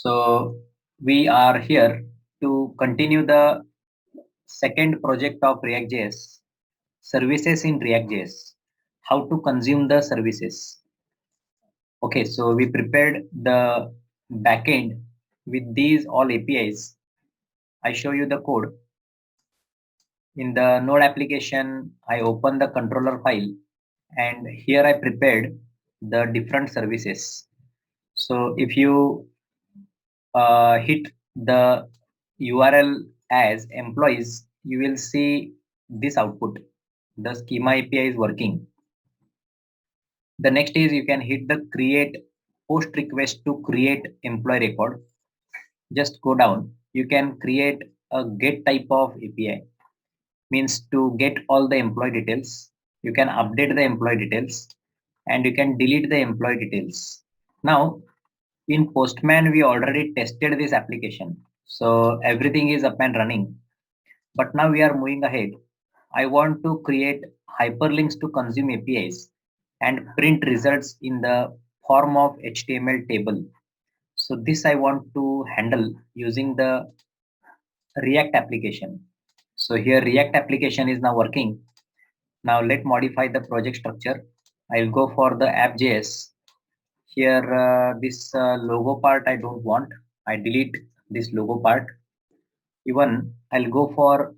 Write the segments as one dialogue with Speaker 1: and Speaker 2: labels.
Speaker 1: So we are here to continue the second project of React.js, services in React.js, how to consume the services. Okay, so we prepared the backend with these all APIs. I show you the code. In the node application, I open the controller file and here I prepared the different services. So if you hit the URL as employees, you will see this output. The schema API is working. The next is you can hit the create post request to create employee record. Just go down. You can create a get type of API, means to get all the employee details. You can update the employee details and you can delete the employee details. Now, in Postman, we already tested this application. So everything is up and running. But now we are moving ahead. I want to create hyperlinks to consume APIs and print results in the form of HTML table. So this I want to handle using the React application. So here React application is now working. Now let modify the project structure. I'll go for the app.js. Here this logo part I don't want. I delete this logo part. Even I'll go for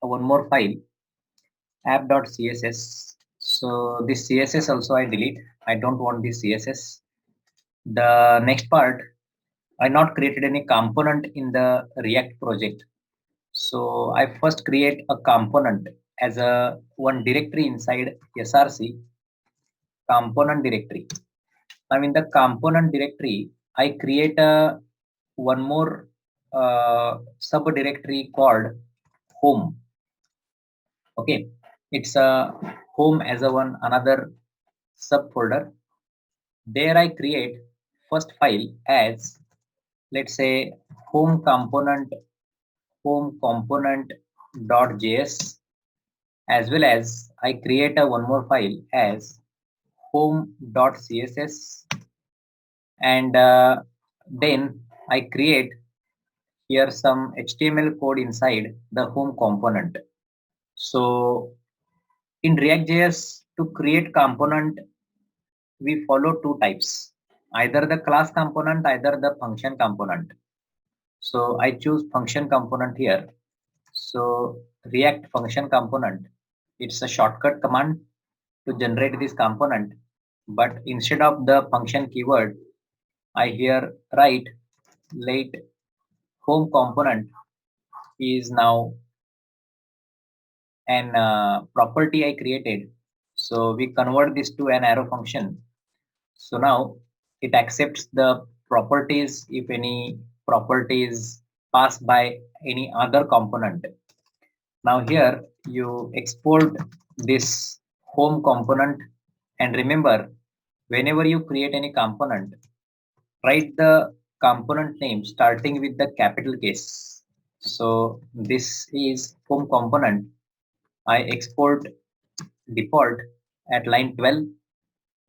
Speaker 1: one more file app.css. So this CSS also I delete. I don't want this CSS. The next part, I not created any component in the React project. So I first create a component as a one directory inside SRC component directory. Now in the component directory, I create a one more subdirectory called home. Okay, it's a home as a one another subfolder. There I create first file as, let's say, home component .js, as well as I create a one more file as home.css, and then I create here some HTML code inside the home component. So in React.js, to create component, we follow two types, either the class component, either the function component. So I choose function component here. So React function component, it's a shortcut command to generate this component. But instead of the function keyword, I here write let home component is now an property I created. So we convert this to an arrow function. So now it accepts the properties if any properties passed by any other component. Now here you export this home component, and remember, whenever you create any component, write the component name starting with the capital case. So this is home component. I export default at line 12.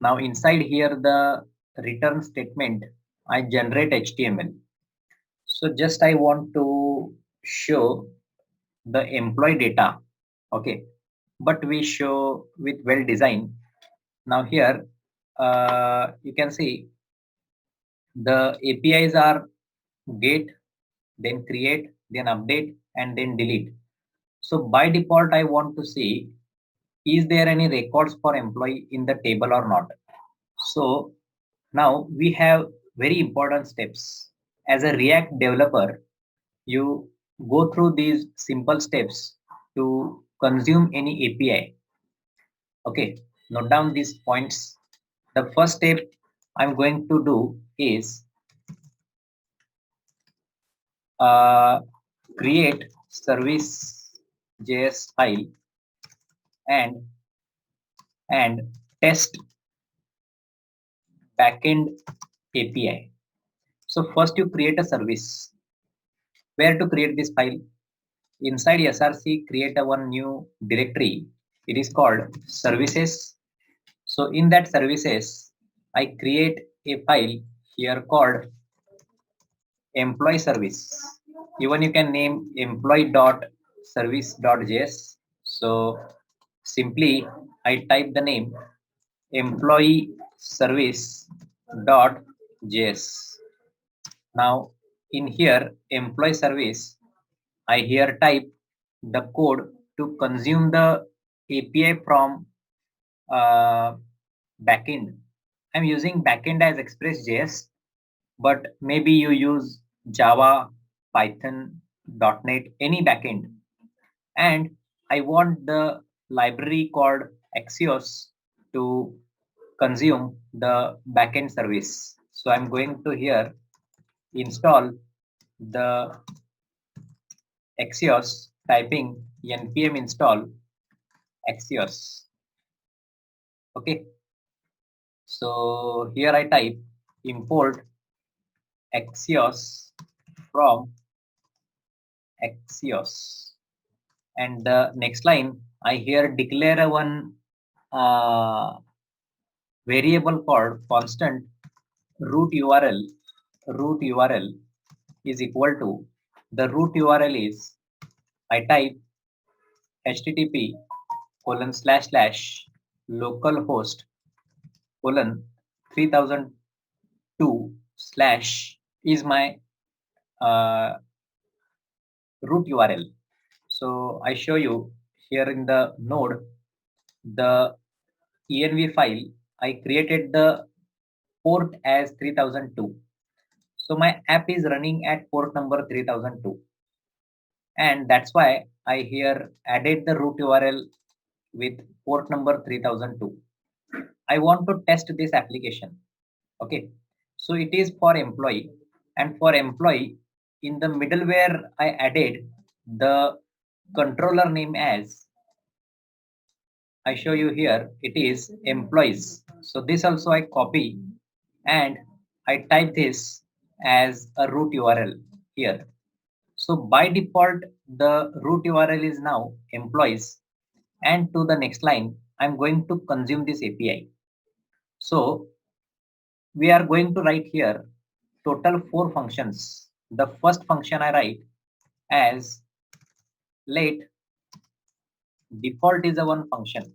Speaker 1: Now inside here the return statement, I generate HTML. So just I want to show the employee data. Okay, but we show with well design. Now here you can see the APIs are get, then create, then update, and then delete. So by default, I want to see, is there any records for employee in the table or not? So now we have very important steps. As a React developer, you go through these simple steps to consume any API. Okay, note down these points. The first step I'm going to do is create service.js file and test backend API. So first you create a service. Where to create this file? Inside SRC, create a one new directory. It is called services. So in that services, I create a file here called employee service. Even you can name employee.service.js. So simply I type the name employee service.js. Now in here employee service, I here type the code to consume the API from backend. I'm using backend as Express.js, but maybe you use Java, Python, .NET, any backend. And I want the library called Axios to consume the backend service. So I'm going to here install the Axios, typing npm install Axios. Okay, so here I type import Axios from Axios, and the next line I here declare one variable called constant root URL. Root URL is equal to, the root URL is, I type http://localhost 3002 slash is my uh, root URL. So I show you here in the node the env file. I created the port as 3002. So my app is running at port number 3002, and that's why I here added the root URL with port number 3002. I want to test this application. Okay, so it is for employee, and for employee in the middleware I added the controller name as, I show you here, it is employees. So this also I copy and I type this as a root URL here. So by default the root URL is now employees, and to the next line I'm going to consume this API. So we are going to write here total 4 functions. The first function I write as let default is a one function,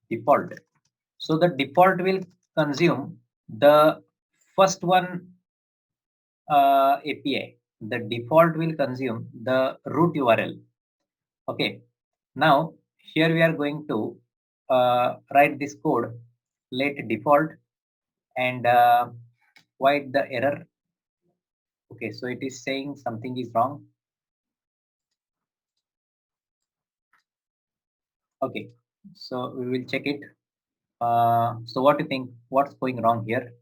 Speaker 1: default. So the default will consume the first one API. The default will consume the root URL. Okay, now here we are going to write this code let default, and void the error. Okay, so it is saying something is wrong. Okay, so we will check it. So what do you think? What's going wrong here?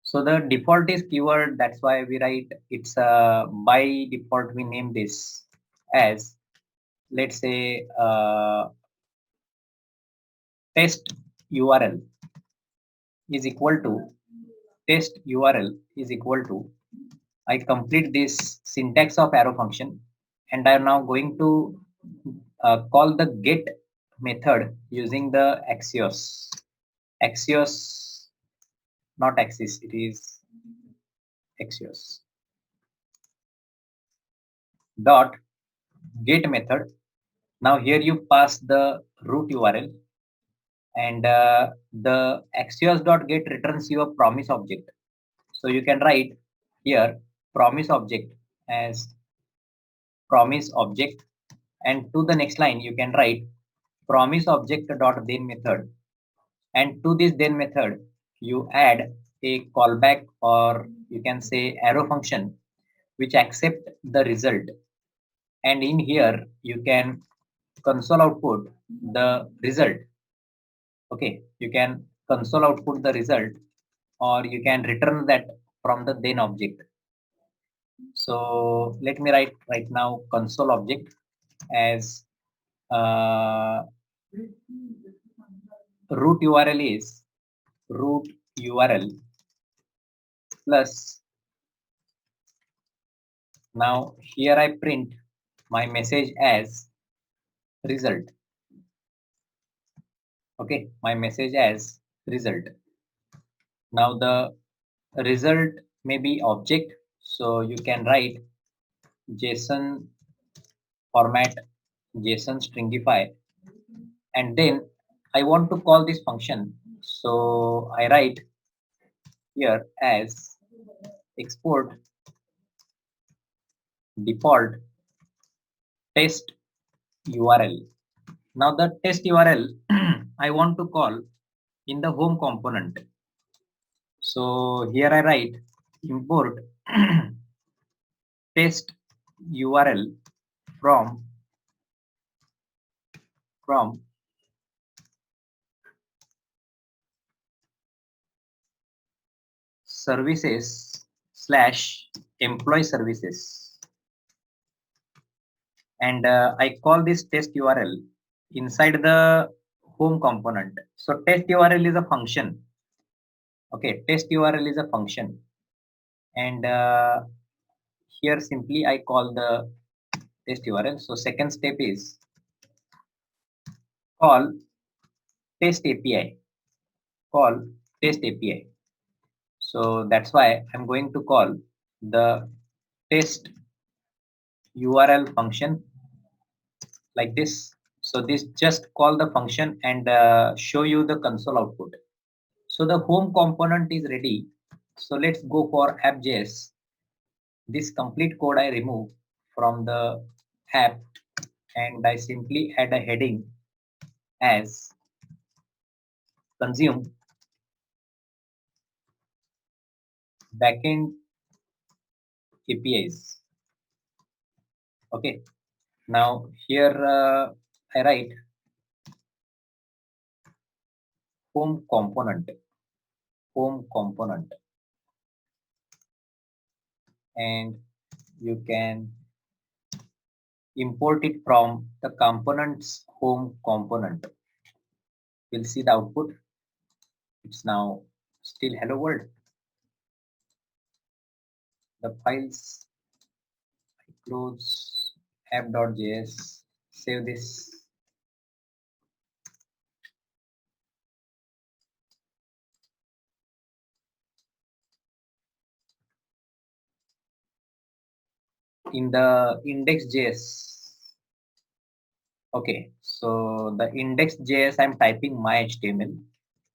Speaker 1: So the default is keyword. That's why we write it's by default. We name this as, let's say, test URL is equal to test URL is equal to. I complete this syntax of arrow function, and I am now going to call the get method using the Axios. Axios, not Axis, it is Axios. Dot get method. Now here you pass the root URL, and the Axios.get returns you a promise object. So you can write here promise object as promise object, and to the next line you can write promise object dot then method, and to this then method you add a callback, or you can say arrow function, which accept the result. And in here you can console output the result. Okay, you can console output the result, or you can return that from the then object. So let me write right now console object as root URL is root URL plus. Now here I print my message as result. Okay, my message as result. Now the result may be object, so you can write JSON format, JSON stringify, and then I want to call this function. So I write here as export default test URL. Now the test URL I want to call in the home component. So here I write import test URL from services slash employee services, and I call this test URL inside the home component. So test URL is a function. Okay, test URL is a function, and here simply I call the test URL. So second step is call test API. Call test API. So that's why I'm going to call the test URL function like this. So this just call the function and show you the console output. So the home component is ready. So let's go for app.js. This complete code I remove from the app and I simply add a heading as consume backend APIs. Okay. Now here I write home component, and you can import it from the components home component. We'll see the output. It's now still hello world. The files I close app.js, save this. In the index.js. Okay, so the index.js I'm typing my HTML,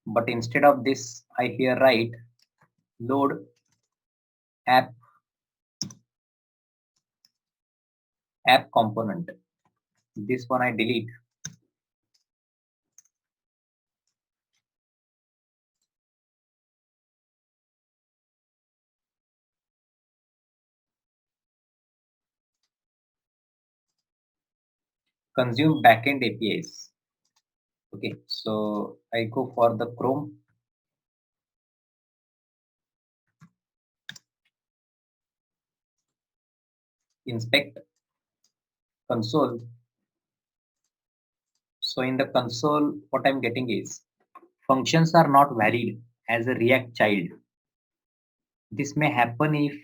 Speaker 1: but instead of this, I here write load app component. This one I delete. Consume backend APIs. Okay, so I go for the Chrome. Inspect console. So in the console, what I'm getting is functions are not valid as a React child. This may happen if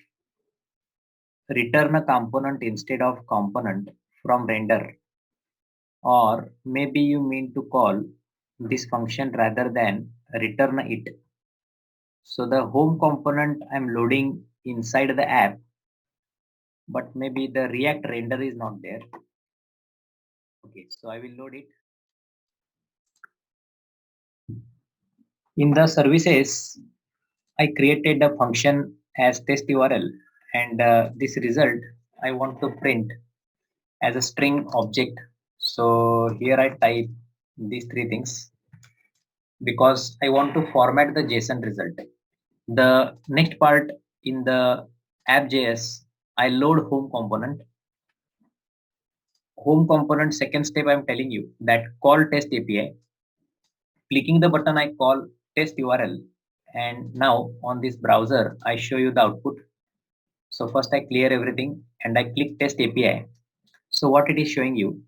Speaker 1: return a component instead of component from render, or maybe you mean to call this function rather than return it. So the home component I'm loading inside the app, but maybe the React render is not there. Okay, so I will load it. In the services, I created a function as test URL, and this result I want to print as a string object. So here I type these three things because I want to format the JSON result. The next part in the app.js, I load home component. Home component, second step, I'm telling you that call test API. Clicking the button, I call test URL. And now on this browser, I show you the output. So first I clear everything and I click test API. So what it is showing you,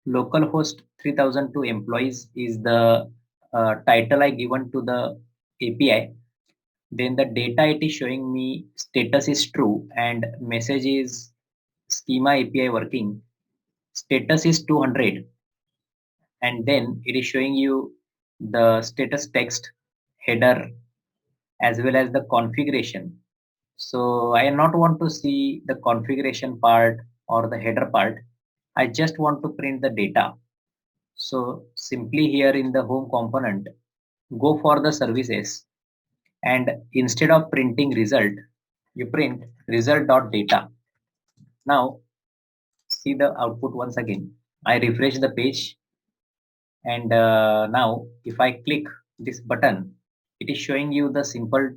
Speaker 1: localhost 3002 employees is the title I given to the API. Then the data it is showing me status is true and message is schema API working. status is 200, and then it is showing you the status text, header, as well as the configuration. So I not want to see the configuration part or the header part. I just want to print the data. So simply here in the home component, go for the services, and instead of printing result, you print result.data. Now see the output once again. I refresh the page, and now if I click this button, it is showing you the simple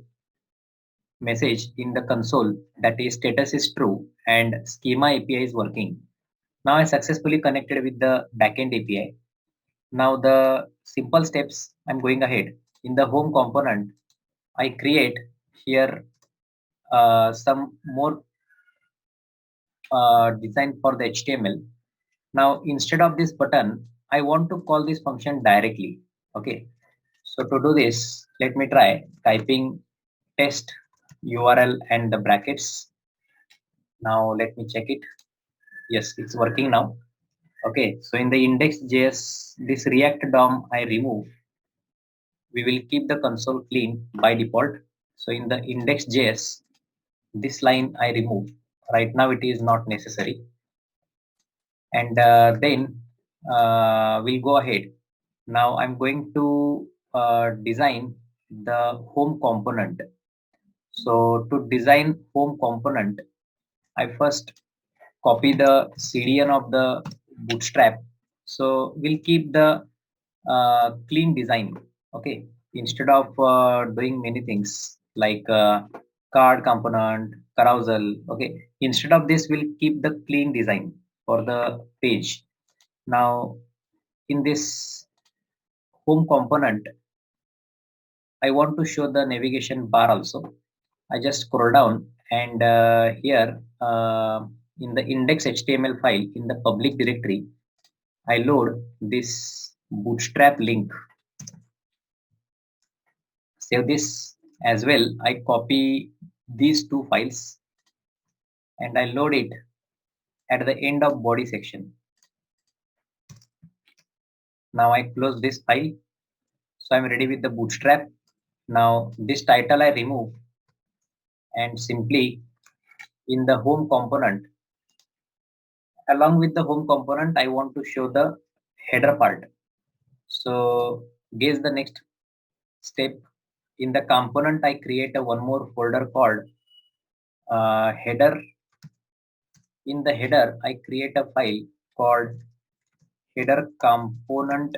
Speaker 1: message in the console that is status is true and schema API is working. Now I successfully connected with the backend API. Now the simple steps I'm going ahead. In the home component, I create here some more design for the HTML. Now instead of this button, I want to call this function directly. Okay. So to do this, let me try typing test URL and the brackets. Now let me check it. Yes, it's working now. Okay, so in the index.js, this React DOM I remove. We will keep the console clean by default. So in the index.js, this line I remove. Right now it is not necessary. And then we'll go ahead. Now I'm going to design the home component. So to design home component, I first copy the CDN of the Bootstrap. So we'll keep the clean design. Okay, instead of doing many things like card component, carousel. Okay, instead of this, we'll keep the clean design for the page. Now in this home component, I want to show the navigation bar also. I just scroll down, and here in the index.html file in the public directory, I load this bootstrap link. Save this as well. I copy these two files and I load it at the end of body section. Now I close this file. So I'm ready with the bootstrap. Now this title I remove, and simply in the home component, along with the home component, I want to show the header part. So guess the next step. In the component, I create a one more folder called header. In the header, I create a file called header component.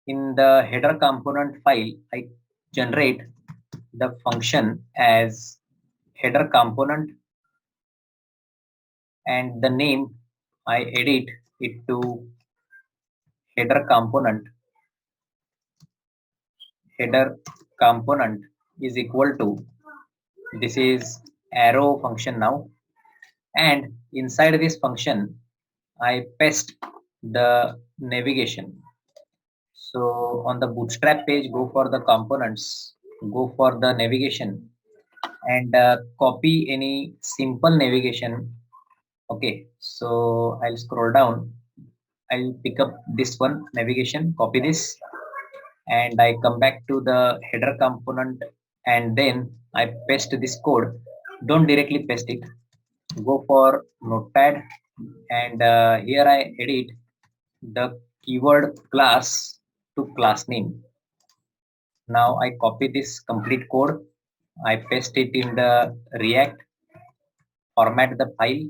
Speaker 1: In the header component file, I generate the function as header component, and the name I edit it to header component. Header component is equal to, this is arrow function now, and inside this function I paste the navigation. So on the bootstrap page, go for the components, go for the navigation, and copy any simple navigation. Okay, so I'll scroll down. I'll pick up this one navigation, copy this, and I come back to the header component, and then I paste this code. Don't directly paste it. Go for notepad, and here I edit the keyword class to class name. Now I copy this complete code. I paste it in the React, format the file.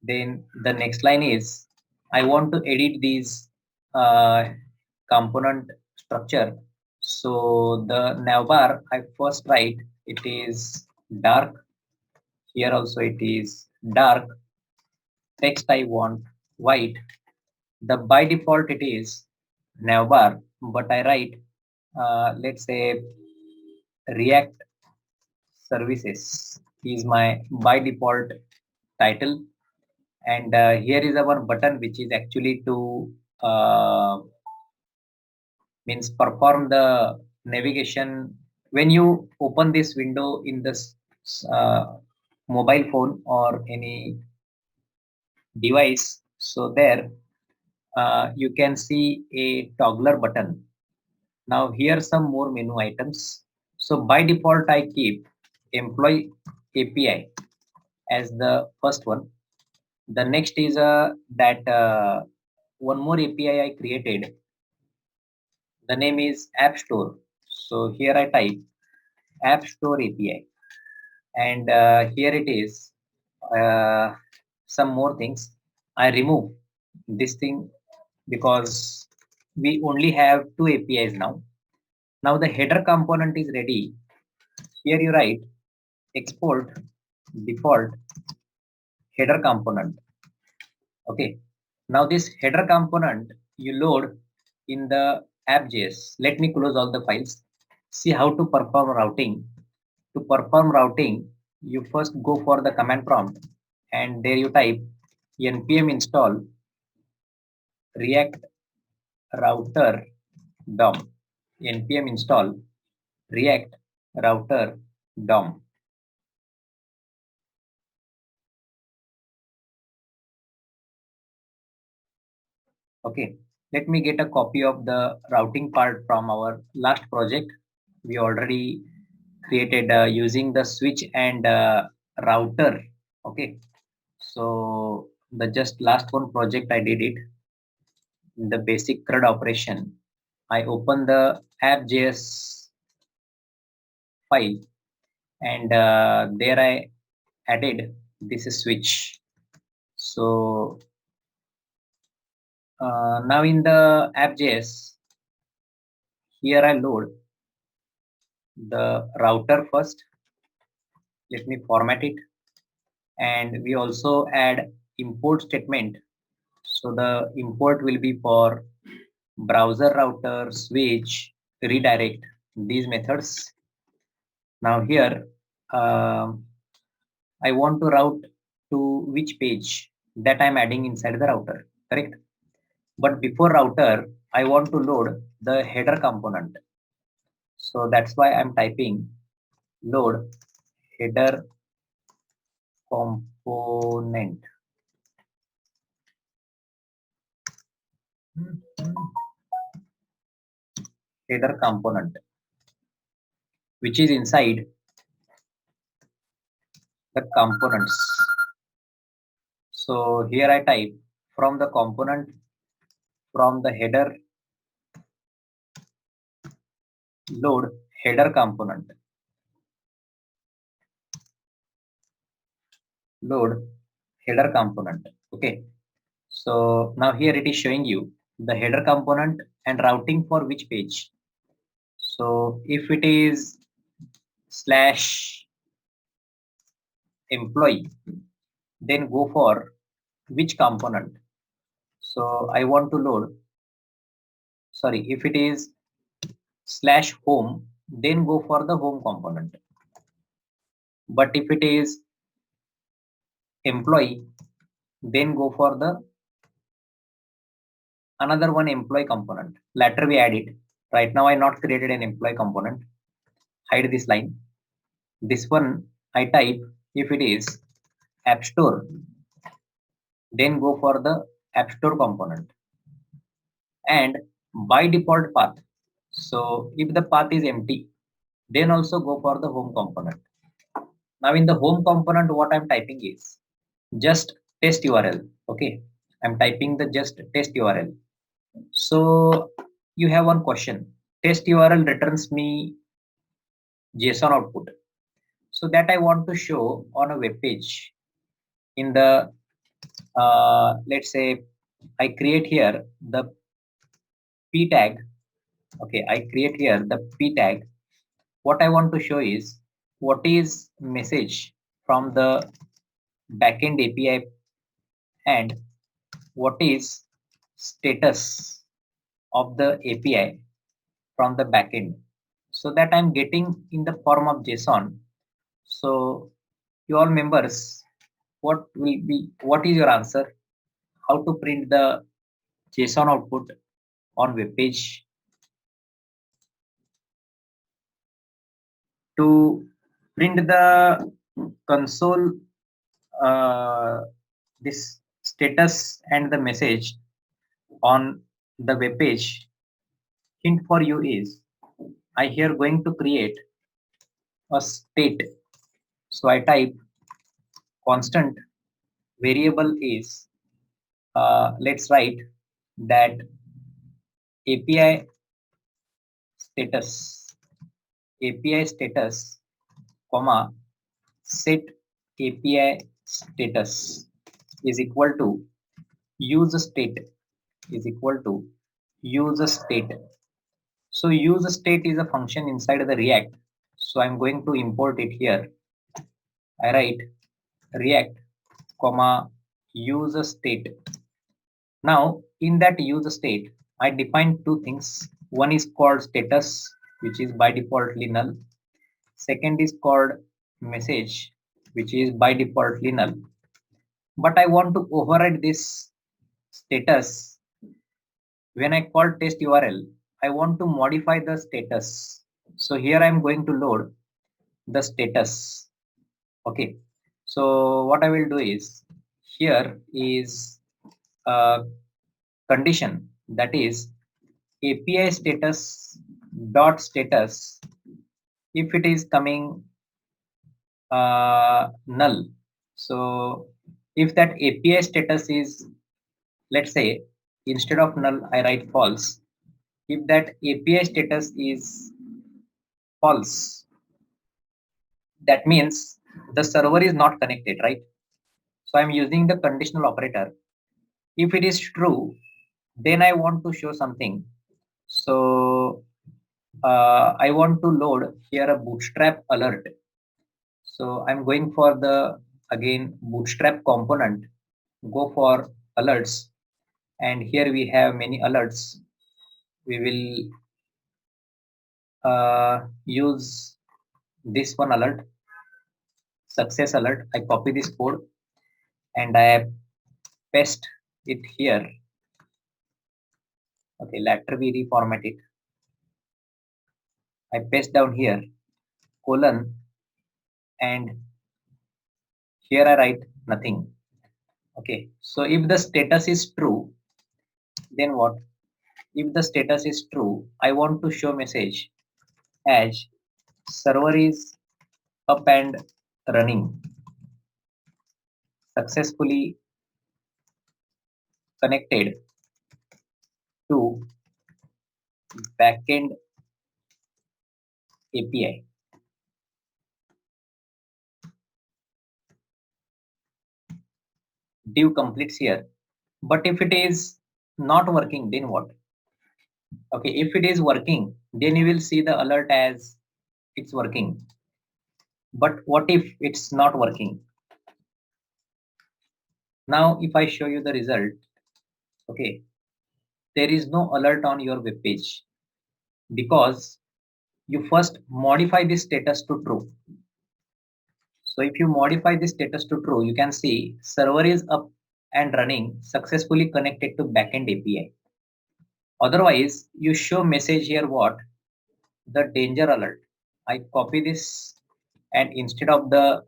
Speaker 1: Then the next line is I want to edit these component structure. So the navbar I first write it is dark. Here also it is dark. Text I want white. The by default it is navbar, but I write let's say React services is my by default title, and here is our button which is actually to means perform the navigation when you open this window in this uh, mobile phone or any device. So there you can see a toggler button. Now here some more menu items. So by default I keep employee API as the first one. The next is that one more API I created. The name is App Store. So here I type App Store API, and here it is. Uh, some more things. I remove this thing because we only have two APIs now. Now the header component is ready. Here you write export default header component. Okay. Now this header component you load in the app.js. Let me close all the files. See how to perform routing. To perform routing, you first go for the command prompt and there you type npm install react router dom. npm install react router dom. Okay, let me get a copy of the routing part from our last project. We already created using the switch and router. Okay, so the just last one project I did it in the basic CRUD operation. I open the app.js file and there I added this switch. So now in the app.js, here I load the router first. Let me format it, and we also add import statement. So the import will be for browser router, switch, redirect, these methods. Now here, I want to route to which page that I'm adding inside the router, correct? But before router, I want to load the header component. So that's why I'm typing load header component. Header component, which is inside the components. So here I type from the component, from the header, load header component, load header component. Okay. So now here it is showing you the header component and routing for which page. So if it is slash employee, then go for which component. So I want to load, sorry, if it is slash home, then go for the home component. But if it is employee, then go for the another one employee component. Later we add it. Right now I not created an employee component. Hide this line. This one I type if it is app store, then go for the app store component. And by default path. So if the path is empty, then also go for the home component. Now in the home component, what I'm typing is just test URL. Okay. I'm typing the just test URL. So you have one question. Test URL returns me JSON output. So that I want to show on a web page. In the let's say I create here the p tag. Okay, I create here the p tag. What I want to show is what is message from the backend API and what is status of the API from the backend, so that I'm getting in the form of JSON. So you all members, what is your answer? How to print the JSON output on web page? To print the console, uh, this status and the message on the web page. Hint for you is I here going to create a state. So I type constant variable is let's write that API status API status comma set API status is equal to use state is equal to use state. So use state is a function inside the React. So I'm going to import it here. I write React comma use state. Now in that use state, I define two things. One is called status, which is by defaultly null. Second is called message, which is by defaultly null. But I want to override this status. When I call test URL, I want to modify the status. So here I'm going to load the status. Okay. So what I will do is here is a condition, that is API status dot status. If it is coming null, so if that API status is, let's say, instead of null, I write false. If that API status is false, that means the server is not connected, right? So I'm using the conditional operator. If it is true, then I want to show something. So I want to load here a bootstrap alert. So I'm going for the again bootstrap component, go for alerts, and here we have many alerts. We will use this one alert, success alert. I copy this code and I paste it here. Okay, later we reformat it. I paste down here colon and here I write nothing. Okay, so if the status is true, then what? If the status is true, I want to show message as server is up and running, successfully connected to backend API. Div completes here. But if it is not working, then what? Okay, if it is working, then you will see the alert as it's working. But what if it's not working? Now, if I show you the result, okay, there is no alert on your web page because you first modify this status to true. So if you modify this status to true, you can see server is up and running, successfully connected to backend API. Otherwise, you show message here what? The danger alert. I copy this and instead of the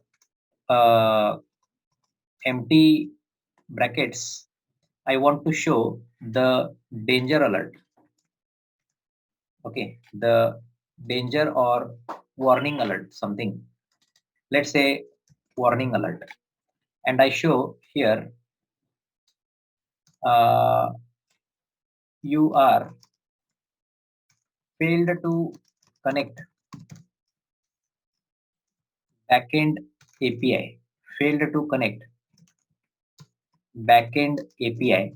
Speaker 1: empty brackets, I want to show the danger alert. Okay, the danger or warning alert, something. Let's say warning alert. And I show here you are failed to connect backend API. Failed to connect backend API.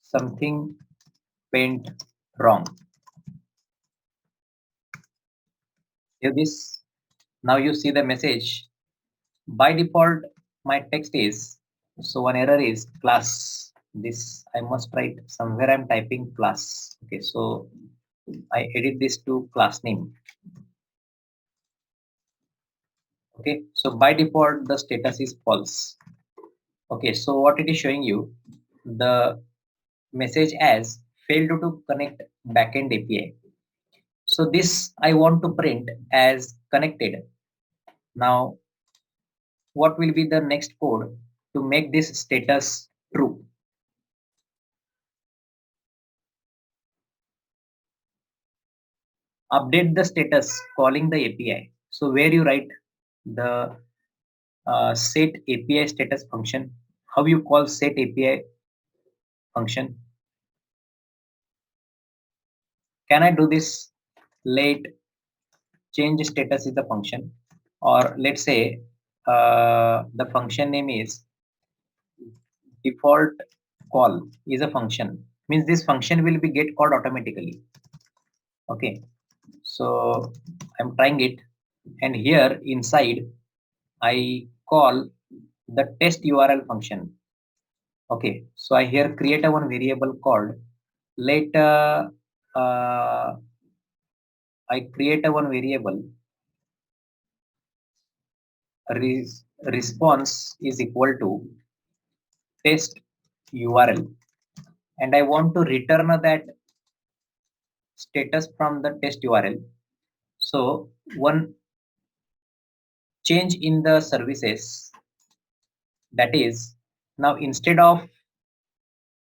Speaker 1: Something went wrong. Save this. Now you see the message. By default, my text is, so one error is class. This I must write somewhere. I'm typing class. Okay, so I edit this to class name. Okay, so by default, the status is false. Okay, so what it is showing you, the message as failed to connect backend API. So this I want to print as connected. Now what will be the next code to make this status true? Update the status calling the API. So where you write the set API status function, how you call set API function. Can I do this? Let change status is the function, or let's say the function name is default call is a function, means this function will be get called automatically. Okay, so I'm trying it, and here inside I call the test URL function. Okay, so I here create a one variable called let uh, I create a one variable response is equal to test URL, and I want to return that status from the test URL. So one change in the services, that is, now instead of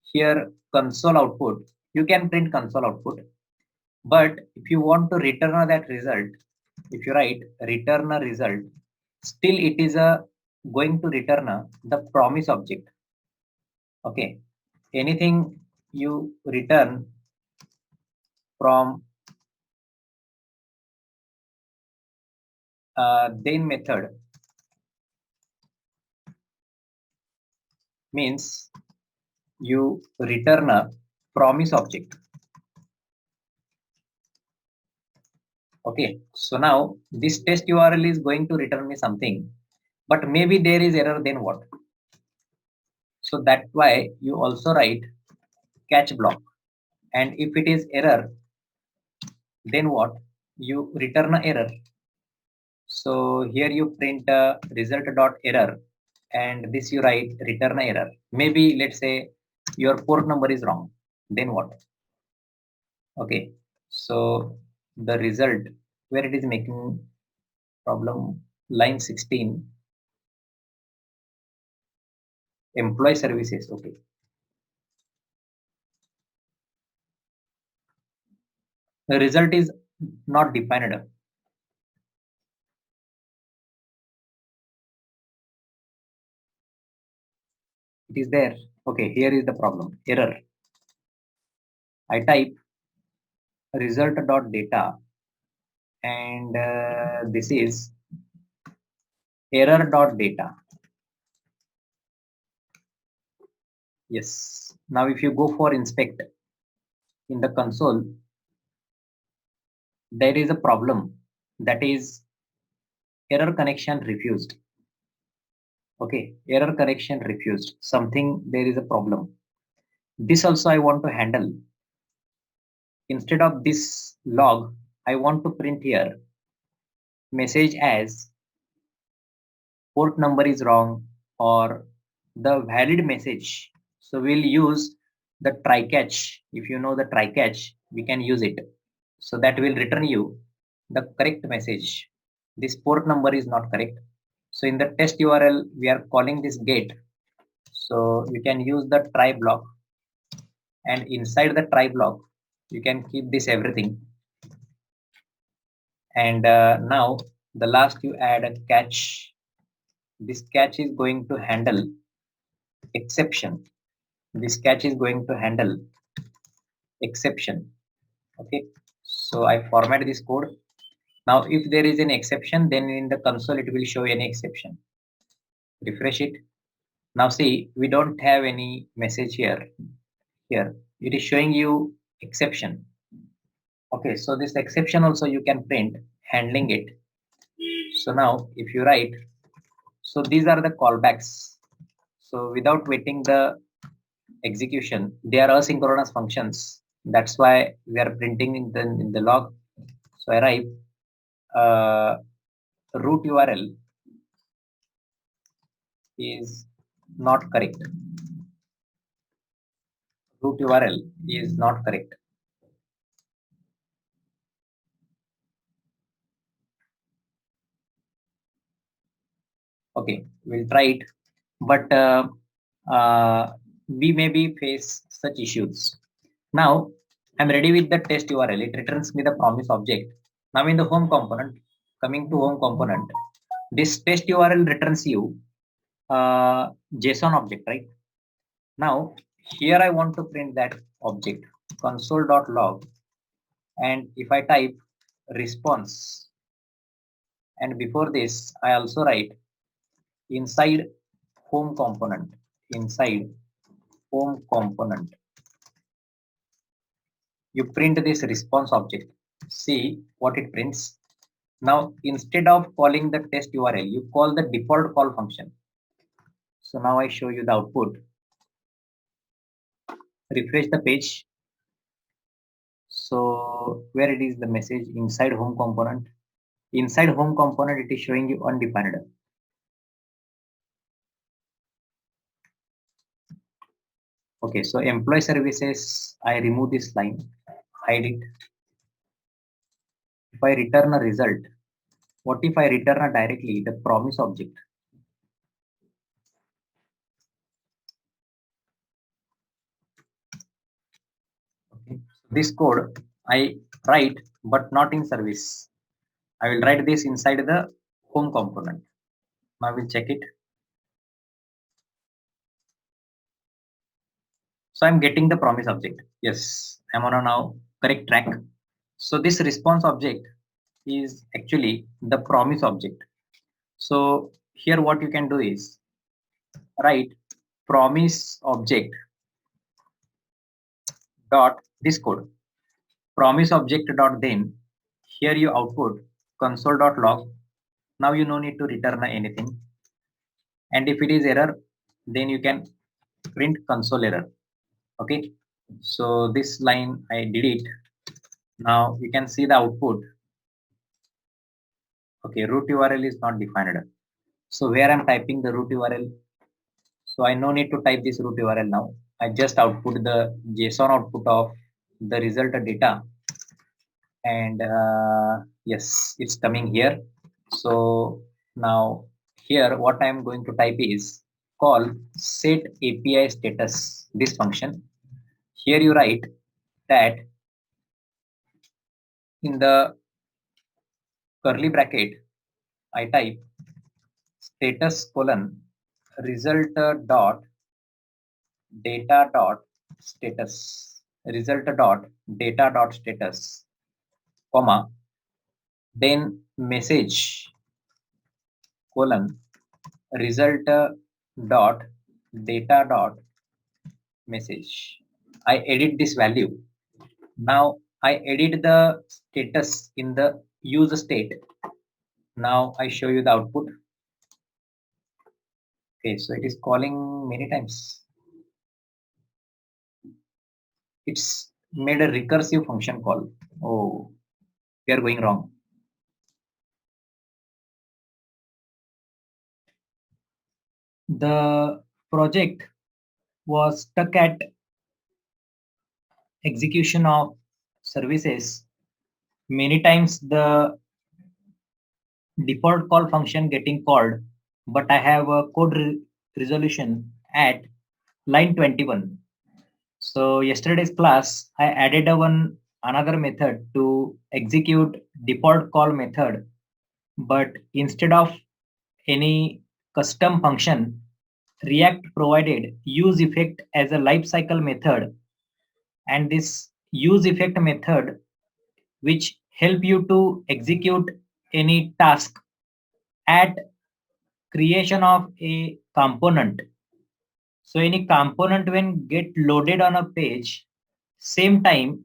Speaker 1: here console output, you can print console output. But if you want to return that result, if you write return a result, still it is a going to return the promise object. Okay, anything you return from then method means you return a promise object. Okay, so now this test URL is going to return me something, but maybe there is error, then what? So that's why you also write catch block, and if it is error, then what? You return a error. So here you print a result dot error, and this you write return a error. Maybe let's say your port number is wrong, then what? Okay, so the result where it is making problem, line 16, employee services. Okay, the result is not defined. It is there. Okay, here is the problem, error. I type result dot data, and this is error dot data. Yes, now if you go for inspect in the console, there is a problem, that is error connection refused. Okay, error connection refused, something, there is a problem. This also I want to handle. Instead of this log, I want to print here message as port number is wrong, or the valid message. So we'll use the try catch. If you know the try catch, we can use it. So that will return you the correct message. This port number is not correct. So in the test URL, we are calling this get. So you can use the try block, and inside the try block, you can keep this everything. And now the last you add a catch. This catch is going to handle exception. This catch is going to handle exception. Okay, so I format this code. Now if there is an exception, then in the console it will show any exception. Refresh it. Now see, we don't have any message here. Here it is showing you exception. Okay, so this exception also you can print handling it. So now if you write, so these are the callbacks. So without waiting the execution, they are asynchronous functions. That's why we are printing in the log. So I write root URL is not correct. Root URL is not correct. Okay, we'll try it, but we maybe face such issues. Now, I'm ready with the test URL. It returns me the promise object. Now in the home component, coming to home component, this test URL returns you JSON object, right? Now, here I want to print that object, console.log, and if I type response, and before this, I also write inside home component, inside home component, you print this response object. See what it prints. Now, instead of calling the test URL, you call the default call function. So now I show you the output. Refresh the page. So where it is the message inside home component. Inside home component, it is showing you undefined. Okay, so employee services, I remove this line, hide it. If I return a result, what if I return a directly the promise object? Okay, so this code I write, but not in service. I will write this inside the home component. Now we'll check it. So I'm getting the promise object. Yes, I'm on a now correct track. So this response object is actually the promise object. So here what you can do is write promise object dot this code promise object dot then here you output console dot log. Now you no need to return anything, and if it is error, then you can print console error. Okay, so this line I delete. Now you can see the output. Okay, root URL is not defined. So where I'm typing the root URL, so I no need to type this root URL now. I just output the JSON output of the result data, and yes, it's coming here. So now here what I'm going to type is call set API status, this function. Here you write that in the curly bracket I type status colon result dot data dot status, result dot data dot status, comma, then message colon result dot data dot message. I edit this value. Now I edit the status in the use state. Now I show you the output. Okay, so it is calling many times. It's made a recursive function call. Oh, we are going wrong. The project was stuck at execution of services. Many times the default call function getting called, but I have a code resolution at line 21. So yesterday's class, I added another method to execute default call method, but instead of any custom function, React provided use effect as a lifecycle method, and this use effect method which help you to execute any task at creation of a component. So any component when get loaded on a page, same time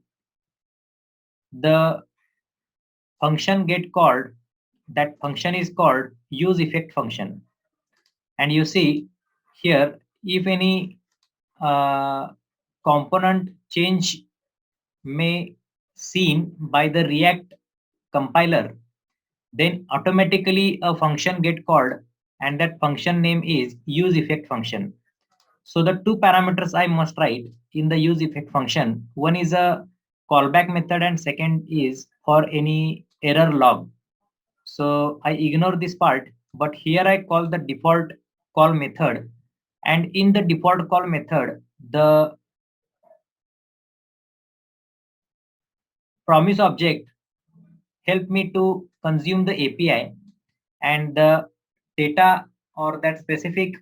Speaker 1: the function get called, that function is called use effect function. And you see here, if any component change may seen by the React compiler, then automatically a function get called, and that function name is use effect function. So the two parameters I must write in the use effect function, one is a callback method and second is for any error log. So I ignore this part but here I call the default call method, and in the default call method, the promise object help me to consume the API, and the data or that specific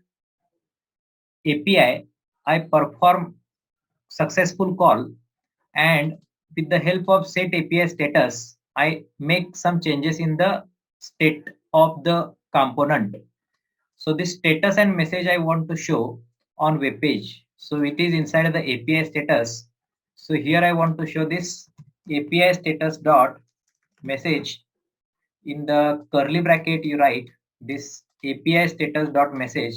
Speaker 1: API, I perform successful call, and with the help of set API status, I make some changes in the state of the component. So this status and message I want to show on web page. So it is inside the API status. So here I want to show this API status dot message. In the curly bracket, you write this API status dot message,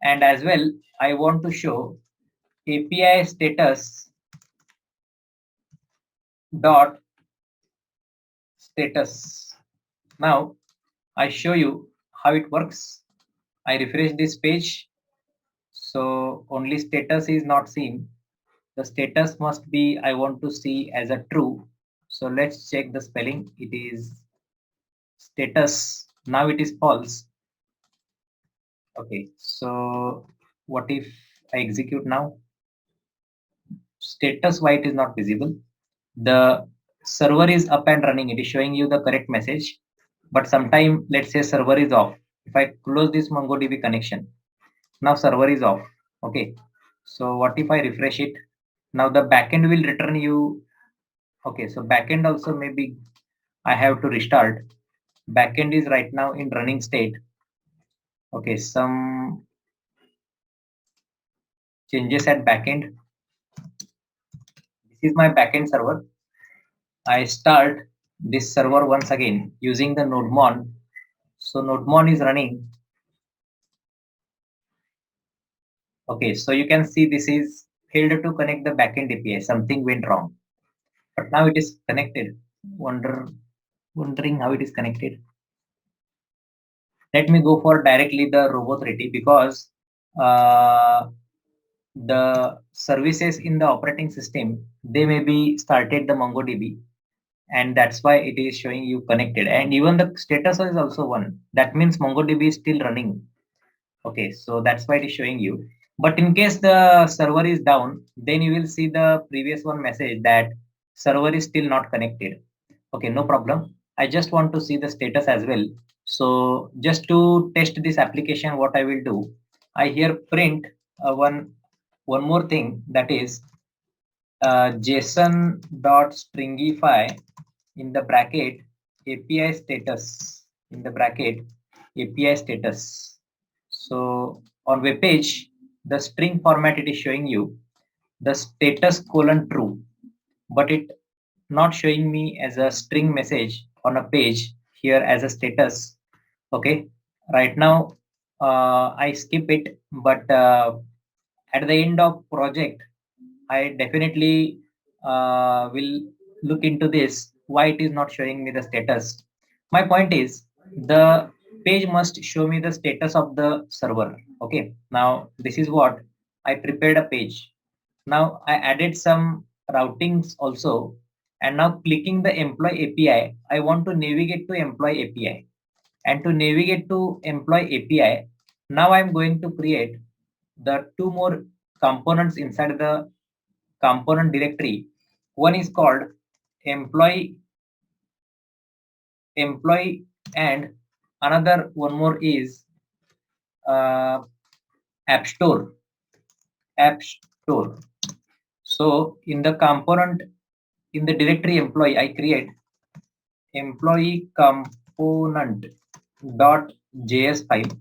Speaker 1: and as well I want to show API status dot status. Now I show you how it works. I refresh this page, so only status is not seen. The status must be I want to see as a true. So let's check the spelling. It is status. Now it is false. Okay, so what if I execute now? Status white is not visible. The server is up and running. It is showing you the correct message. But sometime, let's say server is off. If I close this MongoDB connection, now server is off. Okay. So what if I refresh it? Now the backend will return you. Okay. So backend also maybe I have to restart. Backend is right now in running state. Okay. Some changes at backend. This is my backend server. I start this server once again using the NodeMon. So NodeMon is running. Okay, so you can see this is failed to connect the backend API. Something went wrong, but now it is connected. Wondering how it is connected. Let me go for directly the Robot3 because uh, the services in the operating system, they may be started the MongoDB, and that's why it is showing you connected. And even the status is also one. That means MongoDB is still running. Okay, so that's why it is showing you. But in case the server is down, then you will see the previous one message that server is still not connected. Okay, no problem. I just want to see the status as well. So just to test this application, what I will do, I here print one more thing, that is JSON.stringify in the bracket API status, in the bracket API status. So on web page, the string format it is showing you the status colon true, but it not showing me as a string message on a page here as a status. Okay, right now I skip it, but at the end of project I definitely will look into this, why it is not showing me the status. My point is the page must show me the status of the server. Okay, now this is what I prepared a page. Now I added some routings also, and now clicking the employee API, I want to navigate to employee API, and to navigate to employee API, now I'm going to create the two more components inside the component directory. One is called employee employee, and another one more is uh, app store app store. So in the component, in the directory employee, I create employee component dot js file,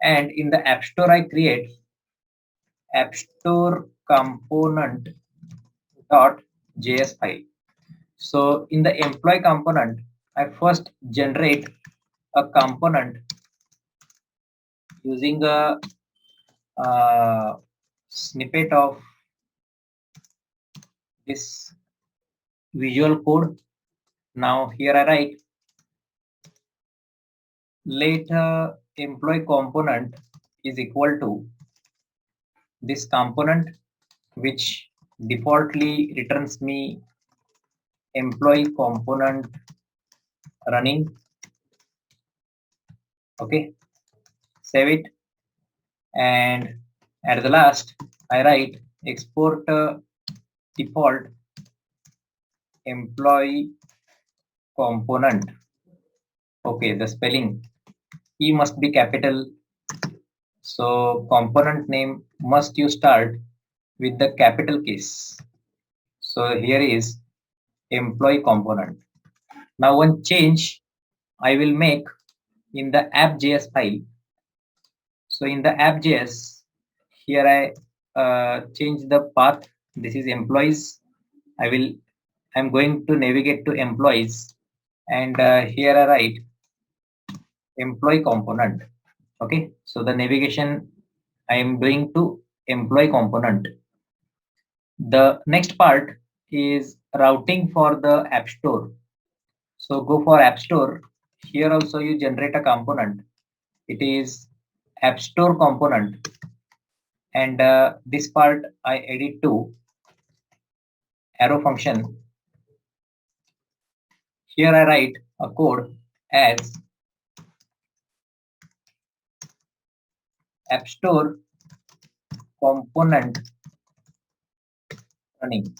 Speaker 1: and in the app store I create app store component dot js file. So in the employee component, I first generate a component using a snippet of this visual code. Now here I write let employee component is equal to this component, which defaultly returns me employee component running. Okay, save it, and at the last I write export default employee component. Okay, the spelling E must be capital, so component name must you start with the capital case. So here is employee component. Now one change I will make in the app.js file. So in the app.js, here I change the path. This is employees. I'm going to navigate to employees, and here I write employee component. Okay, so the navigation I am doing to employee component. The next part is routing for the app store. So go for app store. Here also you generate a component. It is app store component, and this part I edit to arrow function. Here I write a code as app store component running,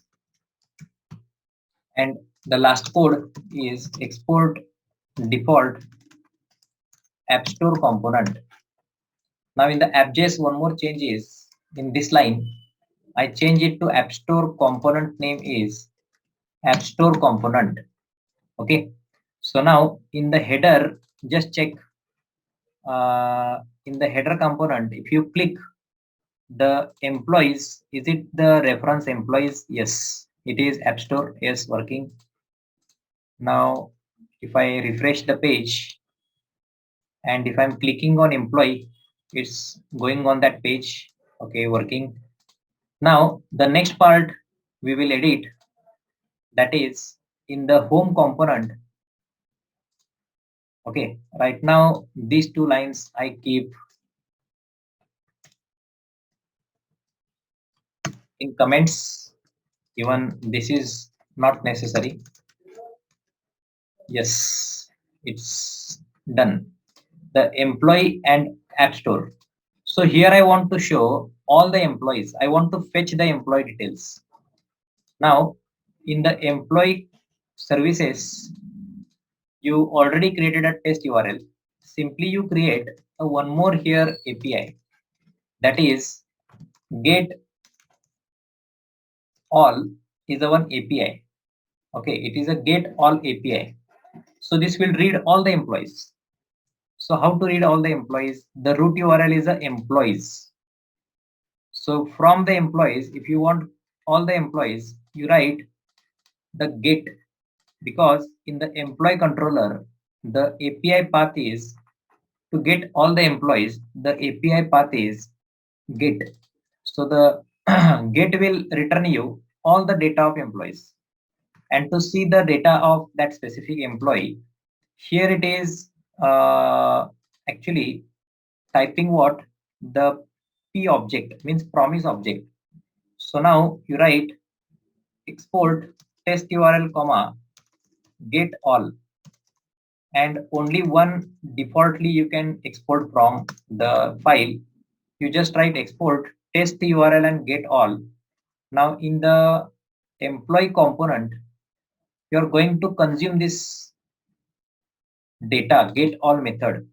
Speaker 1: and the last code is export default app store component. Now in the app.js, one more change is in this line. I change it to app store component name is app store component. Okay. So now in the header, just check in the header component. If you click the employees, is it the reference employees? Yes, it is app store. Yes, working. Now if I refresh the page, and if I'm clicking on employee, it's going on that page. Okay, working. Now the next part we will edit, that is in the home component. Okay, right now these two lines I keep in comments. Even this is not necessary. Yes, it's done. The employee and app store. So here I want to show all the employees. I want to fetch the employee details. Now in the employee services, you already created a test URL. Simply you create a one more here API, that is get all is a one API. Okay, it is a get all API. So this will read all the employees. So how to read all the employees? The root URL is a employees. So from the employees, if you want all the employees, you write the get, because in the employee controller, the API path is to get all the employees. The API path is get. So the get will return you all the data of employees. And to see the data of that specific employee, here it is actually typing what the P object means, promise object. So now you write export test URL comma get all, and only one defaultly you can export from the file. You just write export test URL and get all. Now in the employee component, you are going to consume this data get all method.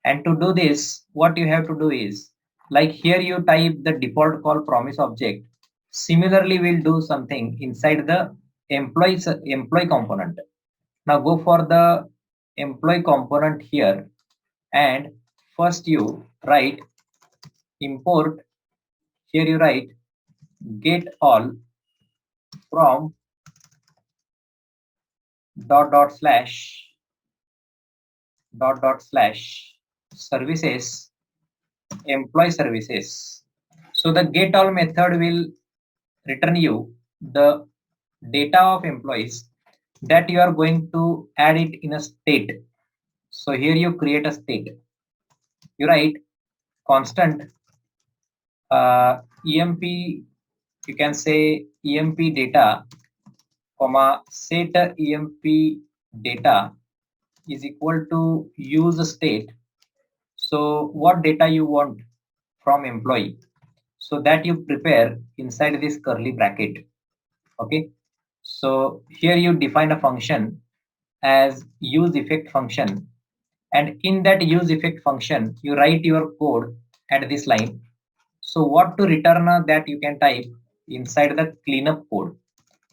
Speaker 1: And to do this, what you have to do is, like here you type the default call promise object. Similarly, we'll do something inside the employee component. Now go for the employee component here, and first you write import. Here you write get all from dot dot slash dot dot slash services employee services. So the get all method will return you the data of employees that you are going to add it in a state. So here you create a state. You write constant emp, you can say emp data comma set emp data is equal to use state, So what data you want from employee, so that you prepare inside this curly bracket. Okay, so here you define a function as use effect function, and in that use effect function you write your code at this line. So what to return, that you can type inside the cleanup code.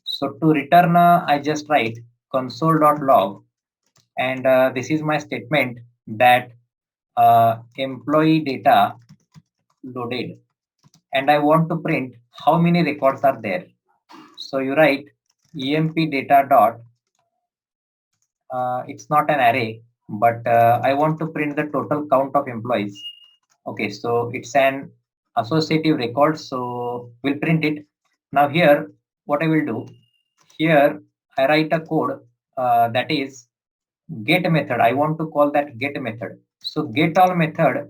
Speaker 1: So to return, I just write console.log, and this is my statement that employee data loaded, and I want to print how many records are there. So you write emp data dot, it's not an array, but I want to print the total count of employees. Okay, so it's an associative record, so we'll print it. Now here, what I will do, here I write a code that is get method. I want to call that get method. So get all method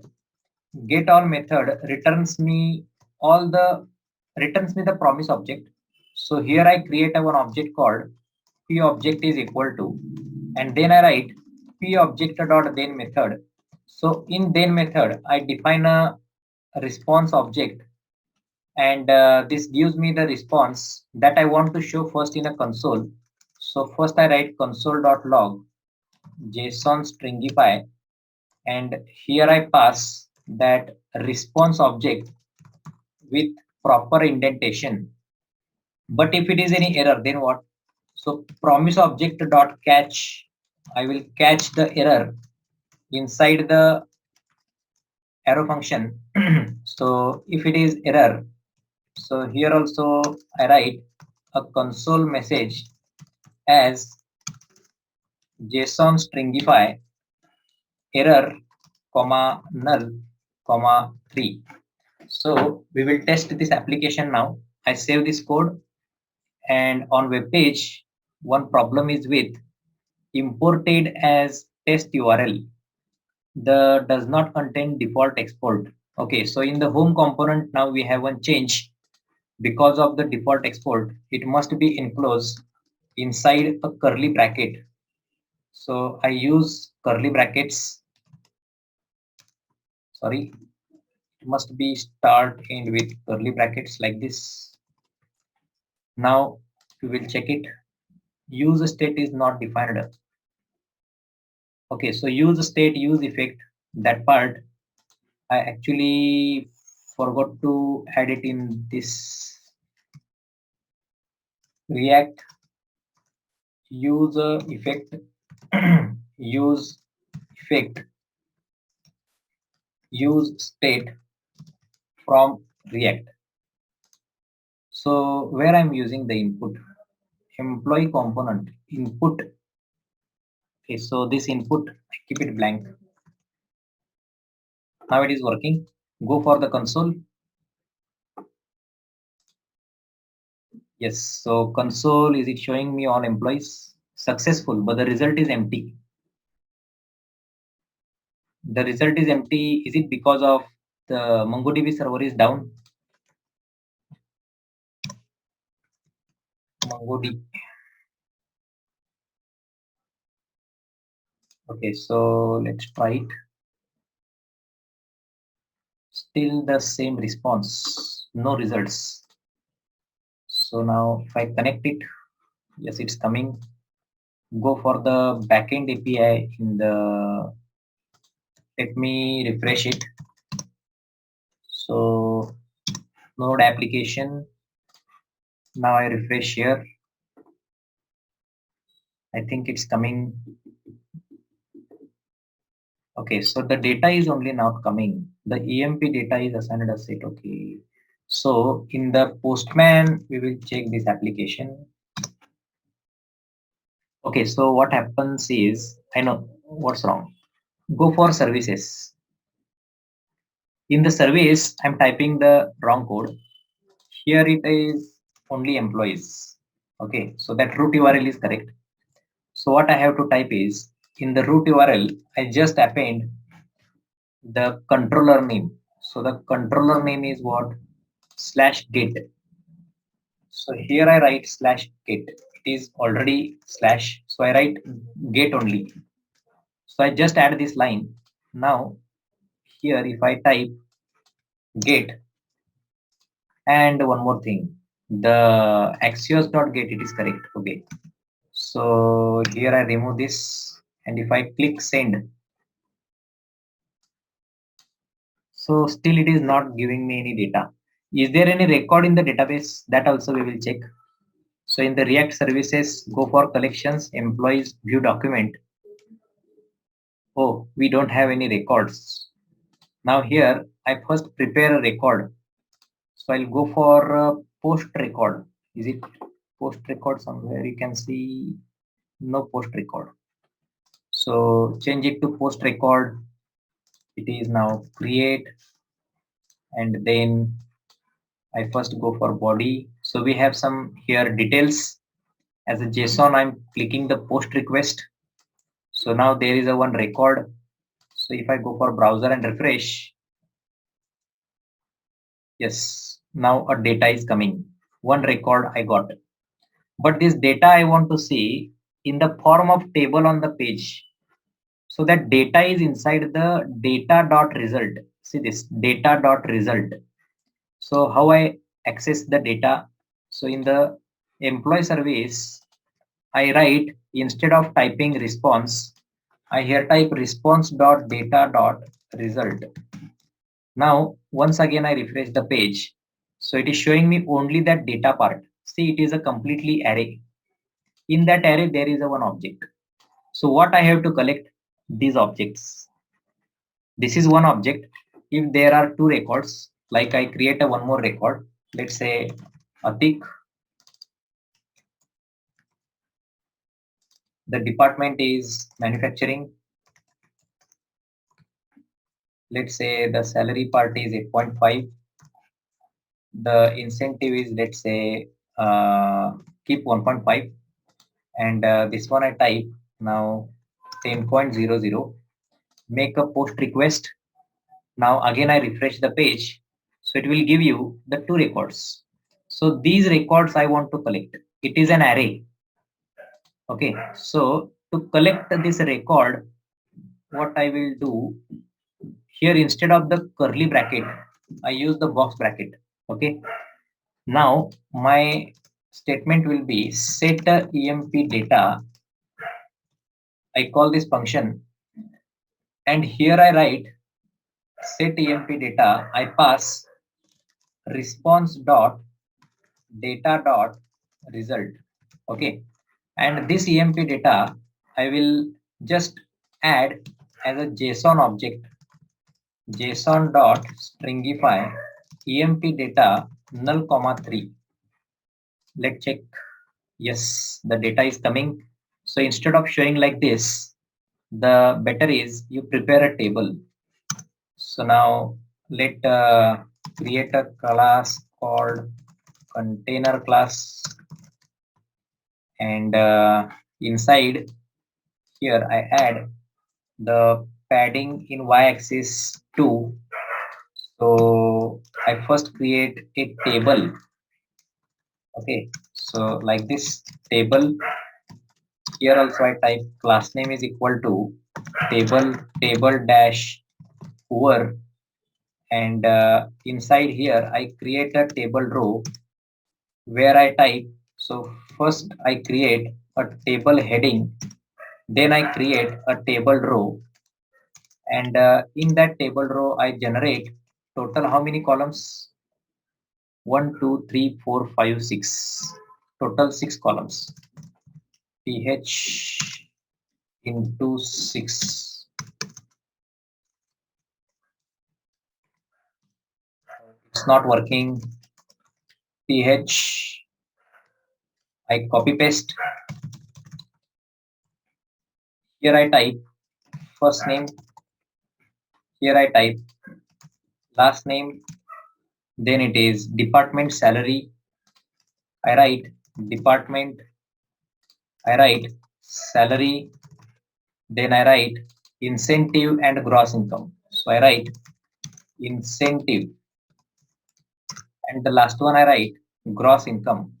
Speaker 1: returns me the promise object. So here I create a one object called p object is equal to, and then I write p object dot then method. So in then method I define a response object, and this gives me the response that I want to show first in a console. So first I write console.log JSON stringify, and here I pass that response object with proper indentation. But if it is any error, then what? So promise object dot catch, I will catch the error inside the arrow function. So if it is error, so here also I write a console message as JSON stringify error comma null comma 3. So we will test this application now. I save this code, and on web page one problem is with imported as test URL. The does not contain default export. Okay, so in the home component now we have one change. Because of the default export, it must be enclosed inside a curly bracket. So I use curly brackets. Sorry, it must be start end with curly brackets like this. Now we will check it. Use state is not defined. Okay, so use state, use effect, that part I actually forgot to add it in this React. Use effect, use effect, use state from React. So where I'm using the input, employee component input. Okay, so this input I keep it blank. Now it is working. Go for the console. Yes, so console, is it showing me all employees successful, but the result is empty. The result is empty. Is it because of the MongoDB server is down? MongoDB. Okay, so let's try it. Still the same response, no results. So now if I connect it, yes, it's coming. Go for the backend API in the, let me refresh it. So node application. Now I refresh here. I think it's coming. Okay, so the data is only not coming. The EMP data is assigned as set. Okay. So in the Postman, we will check this application. Okay, so what happens is, I know what's wrong. Go for services. In the service, I'm typing the wrong code. Here it is only employees. Okay, so that root URL is correct. So what I have to type is, in the root URL, I just append the controller name. So the controller name is what? /get. So here I write /get. It is already slash. So I write get only. So I just add this line. Now here if I type get, and one more thing, the axios.get, it is correct. Okay, so here I remove this, and if I click send, so still it is not giving me any data. Is there any record in the database? That also we will check. So in the React services, go for collections, employees, view document. Oh, we don't have any records. Now here, I first prepare a record. So I'll go for post record. Is it post record somewhere? You can see no post record. So change it to post record. It is now create, and then I first go for body. So we have some here details. As a JSON, I'm clicking the post request. So now there is a one record. So if I go for browser and refresh, yes, now a data is coming. One record I got. But this data I want to see in the form of table on the page. So that data is inside the data.result. See this data.result. So how I access the data? So in the employee service, I write instead of typing response, I here type response.data.result. Now, once again, I refresh the page. So it is showing me only that data part. See, it is a completely array. In that array, there is a one object. So what I have to collect? These objects. This is one object. If there are two records, like I create a one more record, let's say Atik, the department is manufacturing. Let's say the salary part is 8.5. The incentive is, let's say, keep 1.5. And this one I type now 10.00. Make a post request. Now again I refresh the page. So it will give you the two records. So these records I want to collect. It is an array. Okay, so to collect this record, what I will do here, instead of the curly bracket, I use the box bracket. Okay, now my statement will be set emp data. I call this function, and here I write set emp data. I pass response dot data dot result. Okay, and this emp data I will just add as a JSON object, JSON dot stringify emp data null comma 3. Let's check. Yes, the data is coming. So instead of showing like this, the better is you prepare a table. So now let create a class called container class, and inside here I add the padding in y-axis 2. So I first create a table. Okay, so like this table. Here also I type class name is equal to table dash over, and inside here I create a table row where I type. So first I create a table heading, then I create a table row, and in that table row I generate total how many columns? 1, 2, 3, 4, 5, 6. Total 6 columns. PH into 6. It's not working. PH. I copy paste. Here I type first name. Here I type last name. Then it is department salary. I write department. I write salary. Then I write incentive and gross income. So I write incentive, and the last one I write gross income.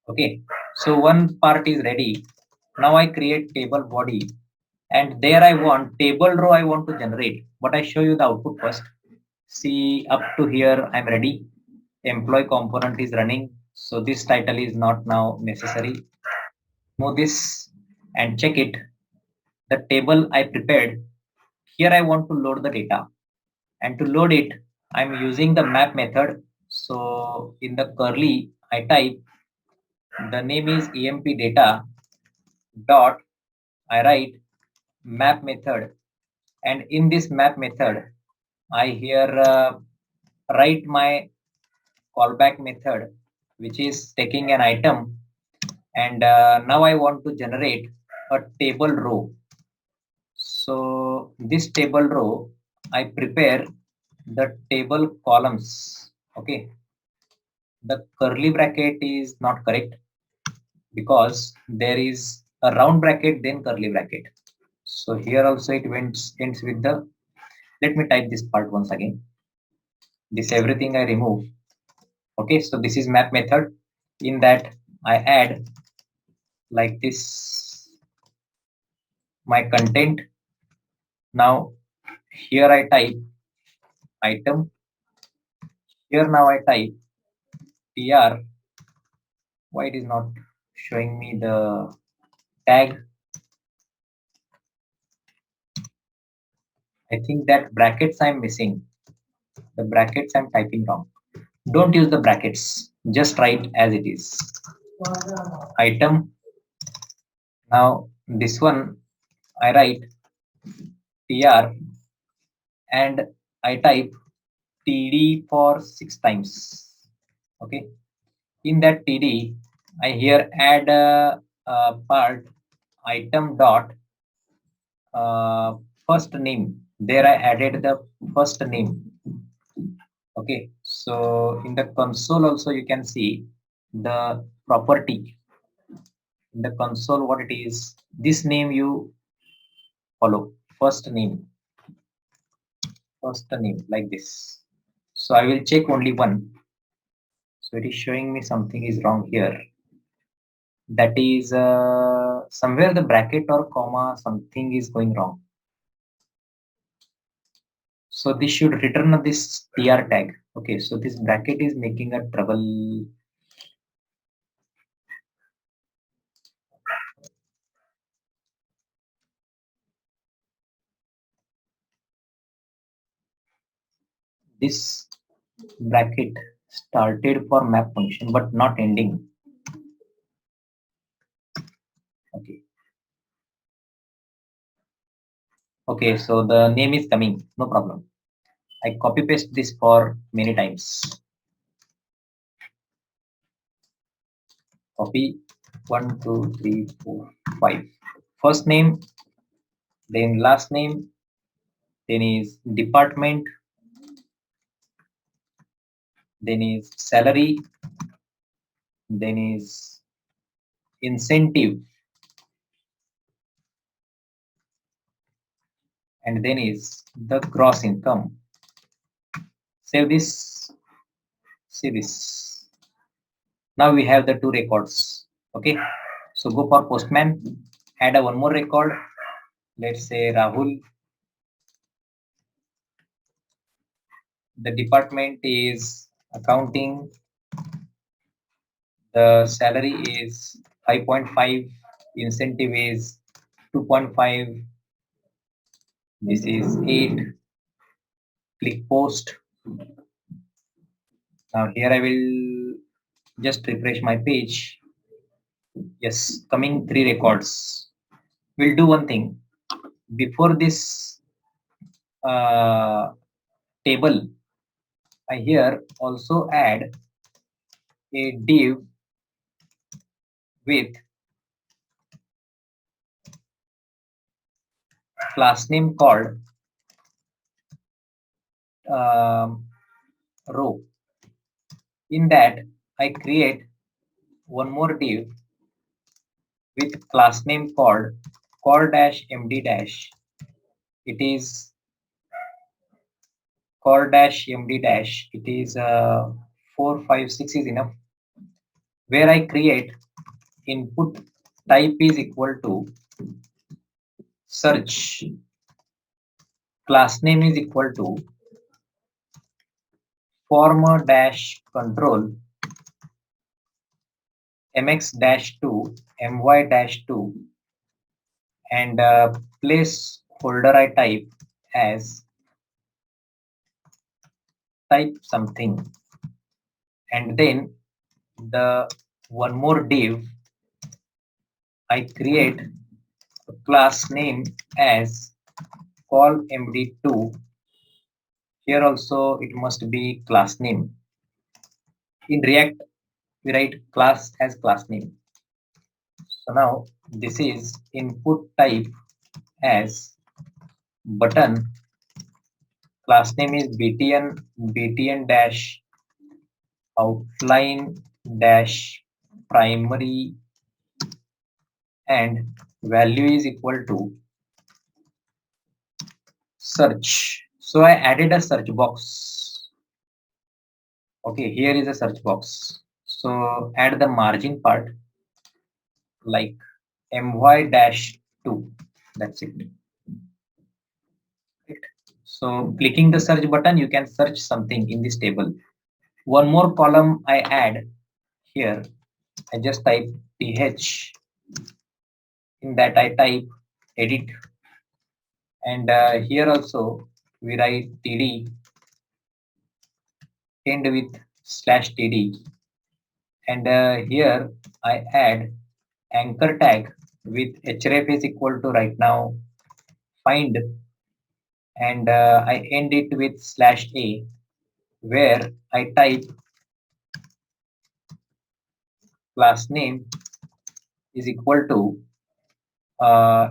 Speaker 1: Okay, so one part is ready. Now I create table body, and there I want table row I want to generate, but I show you the output first. See, up to here I'm ready. Employee component is running, so this title is not now necessary. Move this and check it. The table I prepared, here I want to load the data, and to load it I'm using the map method. So in the curly I type the name is emp data dot, I write map method, and in this map method I here write my callback method, which is taking an item, and now I want to generate a table row. So this table row I prepare the table columns. Okay, the curly bracket is not correct because there is a round bracket then curly bracket. So here also it ends with the, let me type this part once again. This everything I remove. Okay, so this is map method. In that I add like this my content. Now here I type item. Here now I type tr. Why it is not showing me the tag? I think that brackets I'm missing. The brackets I'm typing wrong. Don't use the brackets. Just write as it is. Item. Now this one I write tr and I type td for 6 times. Okay. In that td, I here add a part item dot first name. There I added the first name. Okay. So in the console also you can see the property. In the console what it is, this name you follow, first name like this. So I will check only one. So it is showing me something is wrong here. That is somewhere the bracket or comma something is going wrong. So this should return this tr tag. Okay, so this bracket is making a trouble. This bracket started for map function but not ending. Okay. Okay, so the name is coming, no problem. I copy paste this for many times. Copy 1, 2, 3, 4, 5. First name, then last name, then is department, then is salary, then is incentive, and then is the gross income. Save this, see this. Now we have the two records. Okay, so go for postman, add a one more record. Let's say Rahul. The department is accounting. The salary is 5.5. Incentive is 2.5. This is 8. Click post. Now here I will just refresh my page. Yes, coming 3 records. We'll do one thing. Before this table, I here also add a div with class name called row. In that, I create one more div with class name called core-md dash. It is core-md dash. It is 4, 5, 6 is enough. Where I create input type is equal to search class name is equal to form dash control mx dash 2 my dash 2 and placeholder I type something, and then the one more div I create a class name as call md2. Here also it must be class name. In React we write class as class name. So now this is input type as button, class name is btn dash outline dash primary, and value is equal to search. So I added a search box. Okay, here is a search box. So add the margin part like my dash 2. That's it. Right. So clicking the search button, you can search something in this table. One more column I add here. I just type th. In that I type edit, and here also we write td, end with slash td, and here I add anchor tag with href is equal to right now find, and I end it with slash a, where I type class name is equal to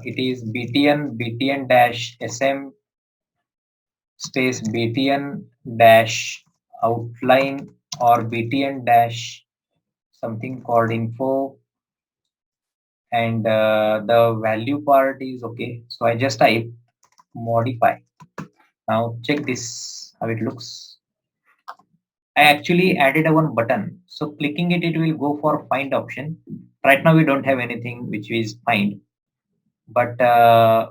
Speaker 1: it is btn dash sm space btn dash outline or btn dash something called info, and the value part is okay. So I just type modify. Now check this how it looks. I actually added a one button. So clicking it, it will go for find option. Right now we don't have anything which is find, but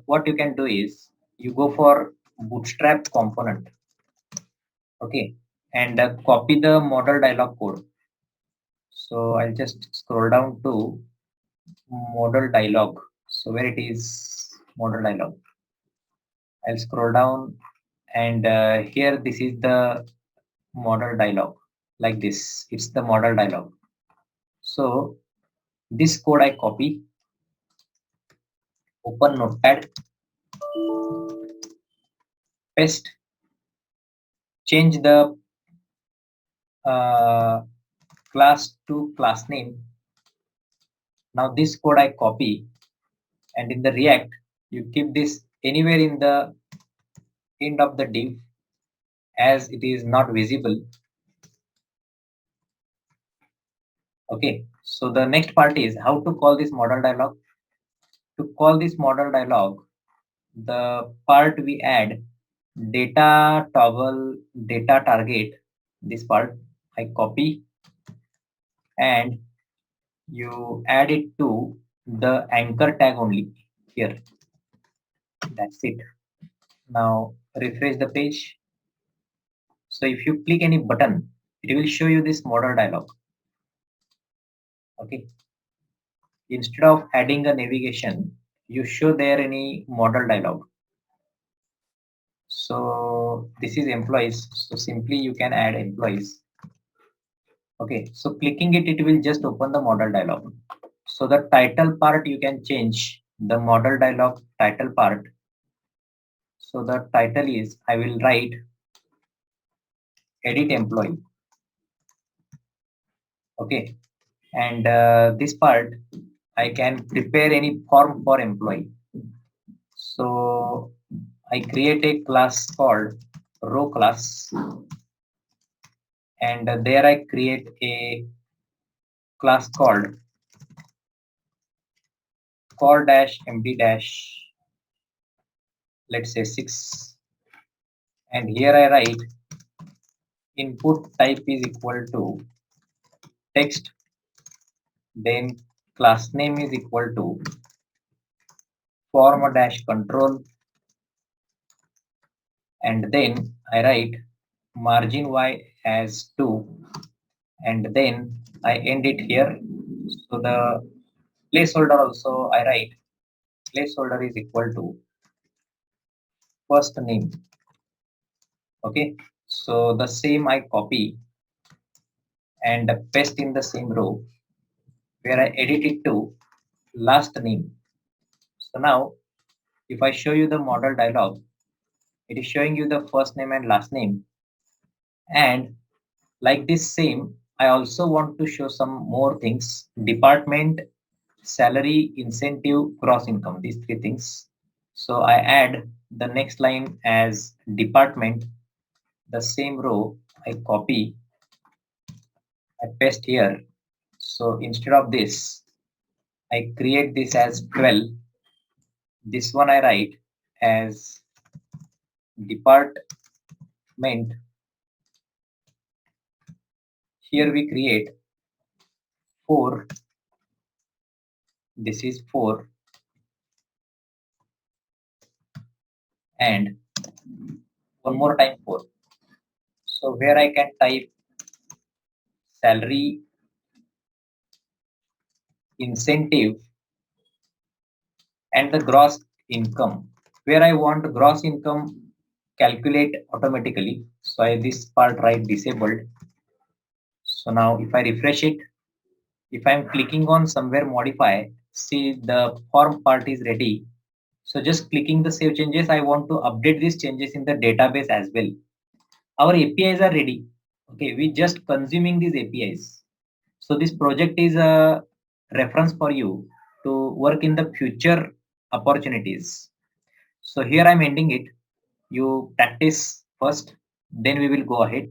Speaker 1: what you can do is you go for bootstrap component. Okay, and copy the model dialog code. So I'll just scroll down to model dialog. So where it is model dialog, I'll scroll down, and here this is the model dialog like this. It's the model dialog. So this code I copy, open notepad, paste, change the uh, class to class name. Now this code I copy, and in the React you keep this anywhere in the end of the div as it is not visible. Okay, so the next part is how to call this model dialog. To call this model dialog, the part we add data toggle data target, this part I copy and you add it to the anchor tag only here. That's it. Now refresh the page. So if you click any button, it will show you this model dialog. Okay. Instead of adding a navigation, you show there any model dialog. So this is employees. So simply you can add employees. Okay. So clicking it, it will just open the model dialog. So the title part you can change the model dialog title part. So the title is I will write edit employee. Okay. And this part I can prepare any form for employee. So I create a class called row class, and there I create a class called call dash md dash, let's say 6, and here I write input type is equal to text, then class name is equal to form a dash control, and then I write margin y as 2, and then I end it here. So the placeholder also I write placeholder is equal to first name. Okay, so the same I copy and paste in the same row where I edit it to last name. So now if I show you the model dialog, it is showing you the first name and last name. And like this same, I also want to show some more things: department, salary, incentive, gross income, these three things. So I add the next line as department, the same row I copy, I paste here. So instead of this, I create this as 12. This one I write as department. Here we create 4. This is 4, and one more time 4. So where I can type salary, incentive, and the gross income. Where I want gross income calculate automatically. So this part write disabled. So now if I refresh it, if I'm clicking on somewhere modify, see the form part is ready. So just clicking the save changes, I want to update these changes in the database as well. Our APIs are ready. Okay, we just consuming these APIs. So this project is a reference for you to work in the future opportunities. So here I'm ending it. You practice first, then we will go ahead.